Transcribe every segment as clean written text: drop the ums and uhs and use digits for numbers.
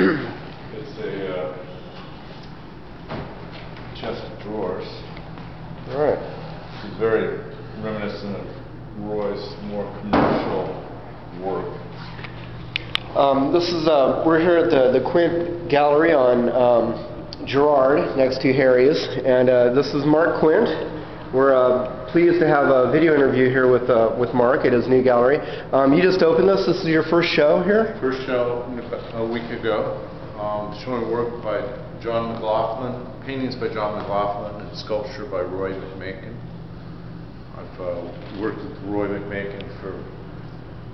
It's a chest of drawers. All right. It's very reminiscent of Roy's more commercial work. We're here at the Quint Gallery on Girard, next to Harry's, and this is Mark Quint. We're pleased to have a video interview here with Mark at his new gallery. You just opened this. This is your first show here? First show a week ago, showing work by John McLaughlin, paintings by John McLaughlin, and sculpture by Roy McMakin. I've worked with Roy McMakin for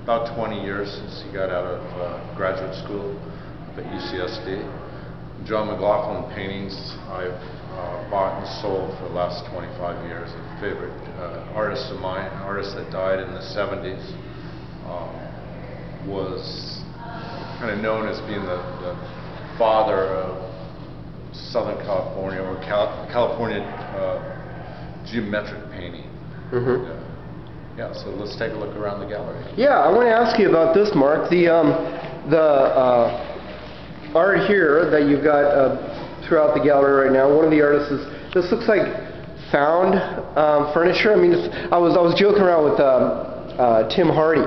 about 20 years since he got out of graduate school up at UCSD. John McLaughlin paintings I've bought and sold for the last 25 years. A favorite artist of mine, an artist that died in the 70s, was kind of known as being the father of Southern California, or California geometric painting. Mm-hmm. Yeah, so let's take a look around the gallery. Yeah, I want to ask you about this, Mark. The art here that you've got throughout the gallery right now. One of the artists is, this looks like found furniture. I mean, I was joking around with Tim Hardy,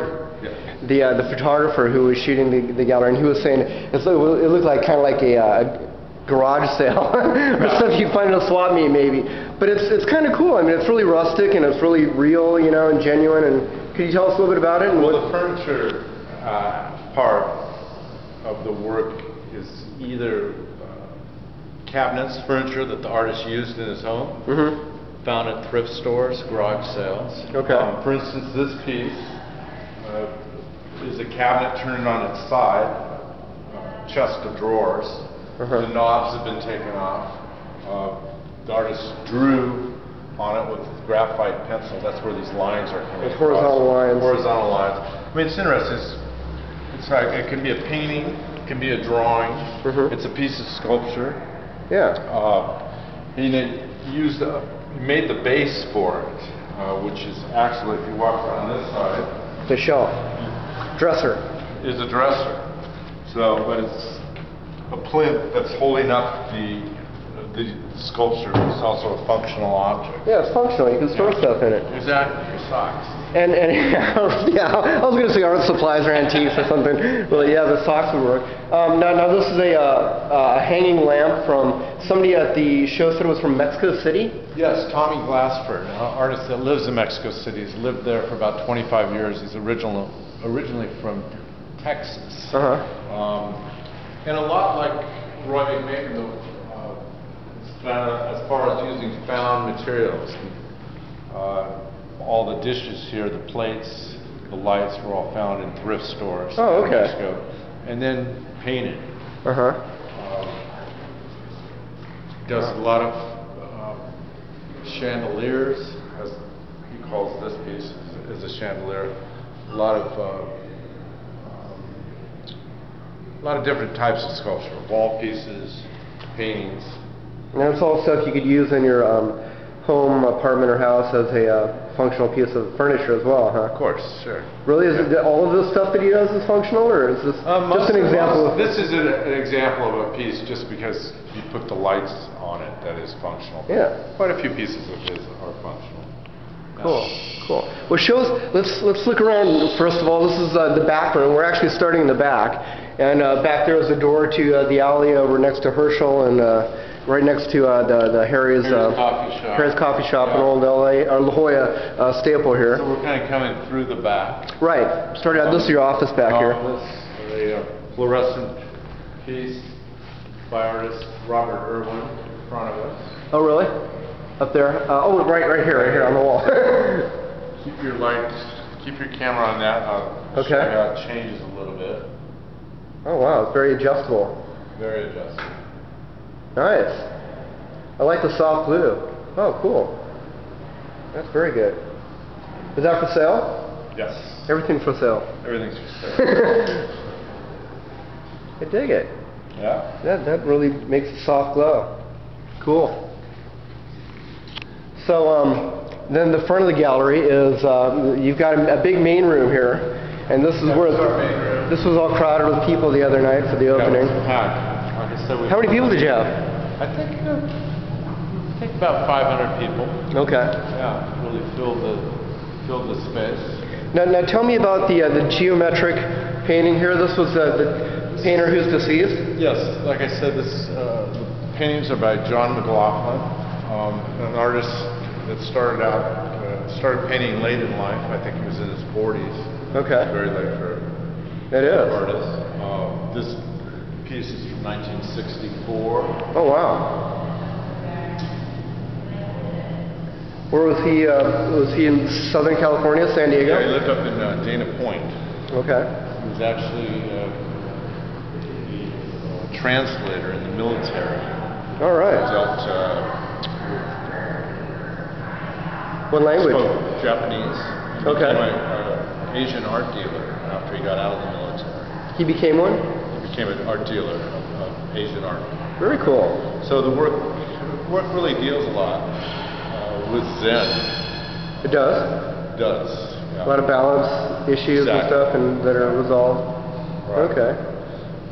yeah, the photographer who was shooting the gallery, and he was saying it looked like kind of like a garage sale or stuff you'd find in a swap meet maybe. But it's kind of cool. I mean, it's really rustic and it's really real, you know, and genuine. And could you tell us a little bit about it? And well, the furniture part of the work is either cabinets, furniture that the artist used in his home, mm-hmm. found at thrift stores, garage sales. Okay. For instance, this piece is a cabinet turned on its side, chest of drawers. Uh-huh. The knobs have been taken off. The artist drew on it with graphite pencil. That's where these lines are coming across. Horizontal lines. Horizontal lines. I mean, it's interesting. It's like, it can be a painting, it can be a drawing. Mm-hmm. It's a piece of sculpture. Yeah. He made the base for it, which is actually, if you walk around this side, the shelf, dresser, is a dresser. So, but it's a plinth that's holding up the sculpture. It's also a functional object. Yeah, it's functional. You can store stuff in it. Exactly, your socks. And yeah, I was going to say art supplies or antiques or something. Well, yeah, the socks would work. Now this is a hanging lamp from somebody at the show said it was from Mexico City. Yes, Tommy Glassford, an artist that lives in Mexico City. He's lived there for about 25 years. He's originally from Texas. Uh-huh. And a lot like Roy McMakin, as far as using found materials. All the dishes here, the plates, the lights were all found in thrift stores. Oh, okay. In Mexico, and then painted. Uh-huh. Does a lot of chandeliers, as he calls this piece, is a chandelier. A lot of different types of sculpture, wall pieces, paintings. And that's all stuff you could use in your home, apartment, or house as a functional piece of furniture as well, huh? Of course, sure. Really? Is it all of this stuff that he does is functional, or is this just an example? This is an example of a piece just because he put the lights on it that is functional. Yeah. Quite a few pieces of his are functional. Cool, cool. Well, let's look around. First of all, this is the back room. We're actually starting in the back, and back there is the door to the alley over next to Herschel, and right next to the Harry's coffee shop in Old La Jolla Staple here. So we're kind of coming through the back. Right. Started out. This is your office back here. A fluorescent piece by artist Robert Irwin in front of us. Oh, really? Up there? Right here on the wall. Keep your camera on that. I'll show you how it changes a little bit. Oh wow, it's very adjustable. Very adjustable. Nice. I like the soft blue. Oh, cool. That's very good. Is that for sale? Yes. Everything's for sale. Everything's for sale. I dig it. Yeah. That really makes a soft glow. Cool. So then the front of the gallery is you've got a big main room here, and this is where our main room. This was all crowded with people the other night for the opening. Yeah, it was packed. Like I said, How many people did you have? I think about 500 people. Okay. Yeah, really filled the space. Now tell me about the geometric painting here. This was the painter who's deceased? Yes, like I said, the paintings are by John McLaughlin, an artist that started painting late in life. I think he was in his 40s. Okay. Very late for It is. an artist. This piece is from 1964. Oh, wow. Where was he? Was he in Southern California, San Diego? Yeah, he lived up in Dana Point. Okay. He was actually a translator in the military. All right. Dealt What language? spoke Japanese. He Okay. became an Asian art dealer after he got out of the military. He became one? He became an art dealer of Asian art. Very cool. So the work really deals a lot with Zen. It does? Does. Yeah. A lot of balance issues and Exactly. stuff and that are resolved? Right. Okay.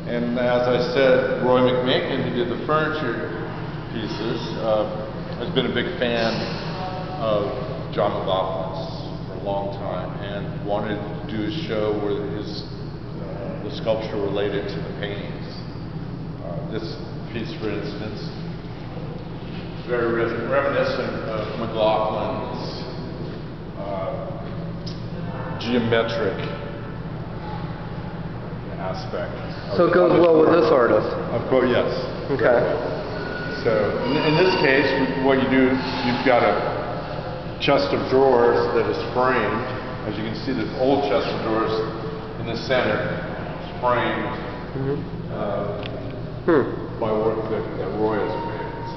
And as I said, Roy McMakin, who did the furniture pieces, has been a big fan of John McLaughlin's for a long time and wanted to do a show where the sculpture related to the paintings. This piece, for instance, very reminiscent of McLaughlin's geometric aspect. So it goes well with this artist? Of course, yes. Okay. So in this case, what you do, you've got a chest of drawers that is framed. As you can see, this old chest of drawers in the center, it's framed by work that Roy has made. So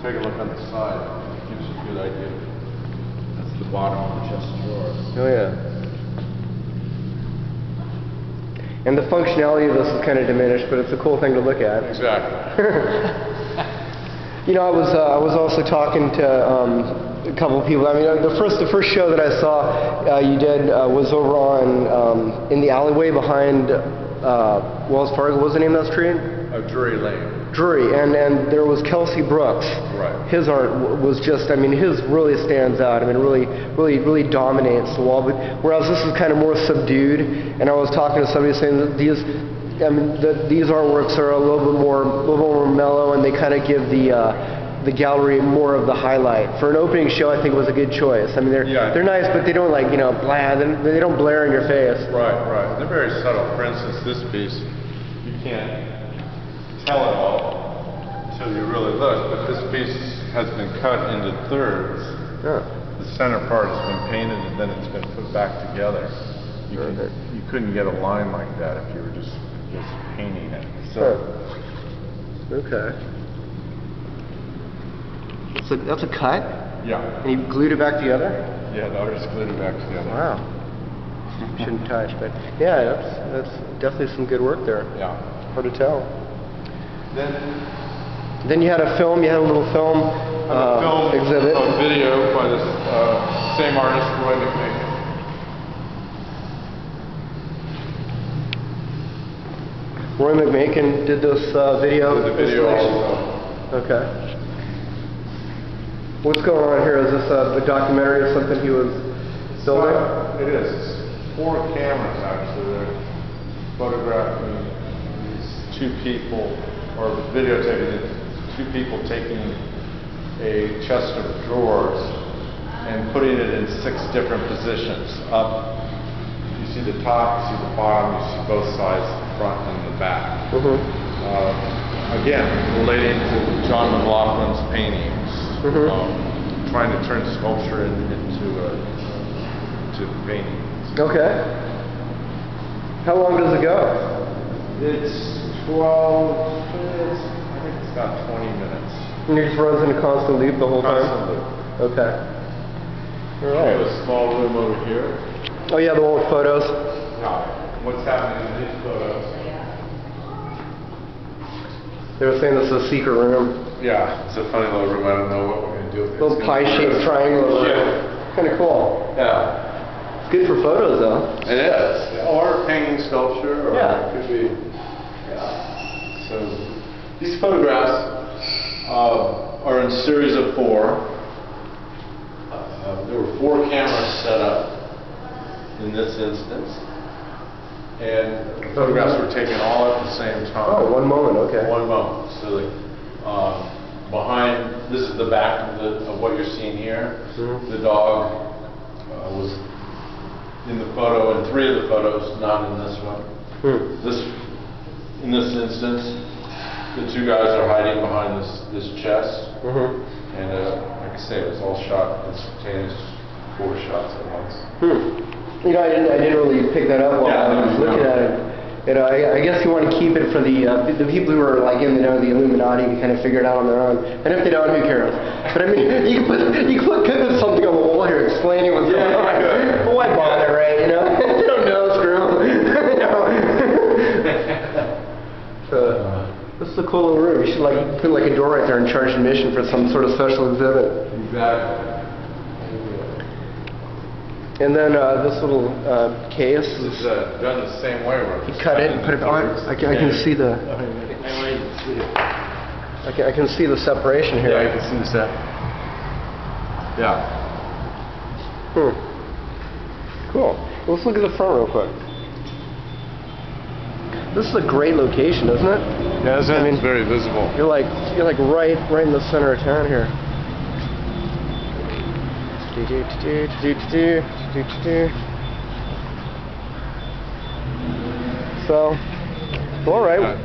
take a look on the side. It gives you a good idea. That's the bottom of the chest of drawers. Oh, yeah. And the functionality of this is kind of diminished, but it's a cool thing to look at. Exactly. You know, I was also talking to a couple of people. I mean, the first show that I saw you did was over on in the alleyway behind Wells Fargo. What was the name of that street? Drury Lane. Drury, and there was Kelsey Brooks. Right. His art was just, I mean, his really stands out. I mean, really dominates the wall. But whereas this is kind of more subdued, and I was talking to somebody saying that these artworks are a little bit more mellow, and they kind of give the gallery more of the highlight. For an opening show, I think it was a good choice. I mean, they're nice, but they don't they don't blare in your face. Right. They're very subtle. For instance, this piece, you can't tell it all until you really look, but this piece has been cut into thirds. Yeah. The center part has been painted and then it's been put back together. You couldn't get a line like that if you were just painting it. So. Okay. So that's a cut? Yeah. And you glued it back together? Yeah, the artist glued it back together. Wow. Shouldn't touch, but yeah, that's definitely some good work there. Yeah. Hard to tell. Then you had a film. You had a little film exhibit. A video by this same artist, Roy McMakin. Roy McMakin did this video. Did the video installation? also. Okay. What's going on here? Is this a documentary or something he was filming? It is. It's 4 cameras actually. They're photographing these 2 people, or videotaping these 2 people taking a chest of drawers and putting it in 6 different positions. Up, you see the top, you see the bottom, you see both sides, the front and the back. Again, relating to John McLaughlin's paintings. Trying to turn sculpture into paintings. Okay. How long does it go? It's 12 minutes. I think it's about 20 minutes. And it just runs in a constant loop the whole time? Constant loop. Okay. All We right. have a small room over here. Oh yeah, the one with photos? Now, what's happening in these photos? They were saying this is a secret room. Yeah, it's a funny little room. I don't know what we're going to do with it. Little pie-shaped triangle. Yeah. Kind of cool. Yeah. It's good for photos though. It is, yeah. or hanging sculpture, or Yeah. it could be, yeah. So these photographs are in series of 4. There were 4 cameras set up in this instance, and the photographs were taken all at the same time. Oh, one moment, okay. One moment. So behind, this is the back of what you're seeing here. Mhm. The dog was in the photo, in 3 of the photos, not in this one. In this instance, the 2 guys are hiding behind this chest. And like I say, it was all shot instantaneous, 4 shots at once. You know, I didn't really pick that up while I was looking at it. You know, I guess you want to keep it for the people who are like in the Illuminati to kind of figure it out on their own. And if they don't, who cares? But I mean, you can put something on the wall here explaining what's going on. But why bother, right? You know, if they don't know, screw them. You know? This is a cool little room. You should like put like a door right there and charge admission for some sort of special exhibit. Exactly. And then this little case. This is done the same way. Where You cut it and put it on. I can see the. I can see the separation here. Yeah, you can see the set. Yeah. Cool. Let's look at the front real quick. This is a great location, isn't it? Yeah, I mean, it's very visible. You're like right in the center of town here. So, all right.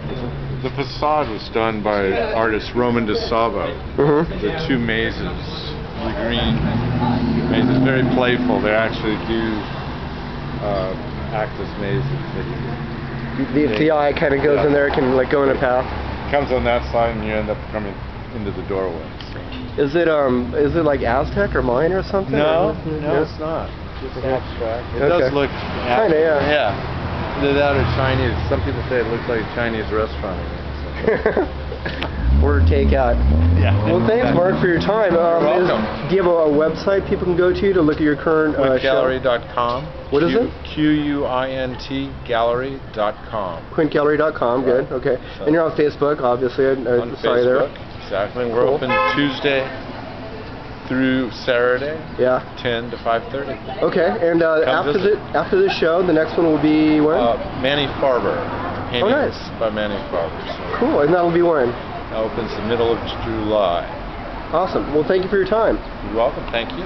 The facade was done by artist Roman de Savo. The 2 mazes, the green mazes, very playful. They actually do act as mazes. The eye kind of goes in there, it can like go in a path. Comes on that side, and you end up coming into the doorway. Is it like Aztec or Mayan or something? No, or it's not. It's Okay. abstract. It Okay. does look Kinda, yeah. Yeah. Either that or Chinese. Some people say it looks like a Chinese restaurant. Order takeout. Yeah. Well, thanks, Mark, for your time. welcome. Do you have a website people can go to look at your current show? QuintGallery.com. What is it? QUINT Gallery.com. QuintGallery.com, good, okay. So- And you're on Facebook, obviously. I On saw you there. Facebook. Exactly. We're Cool. open Tuesday through Saturday, Yeah. 10 to 5:30. Okay, and after visit. after this show, the next one will be when? Manny Farber. Paintings nice. by Manny Farber. So Cool, and that'll be when? it opens the middle of July. Awesome. Well, thank you for your time. You're welcome. Thank you.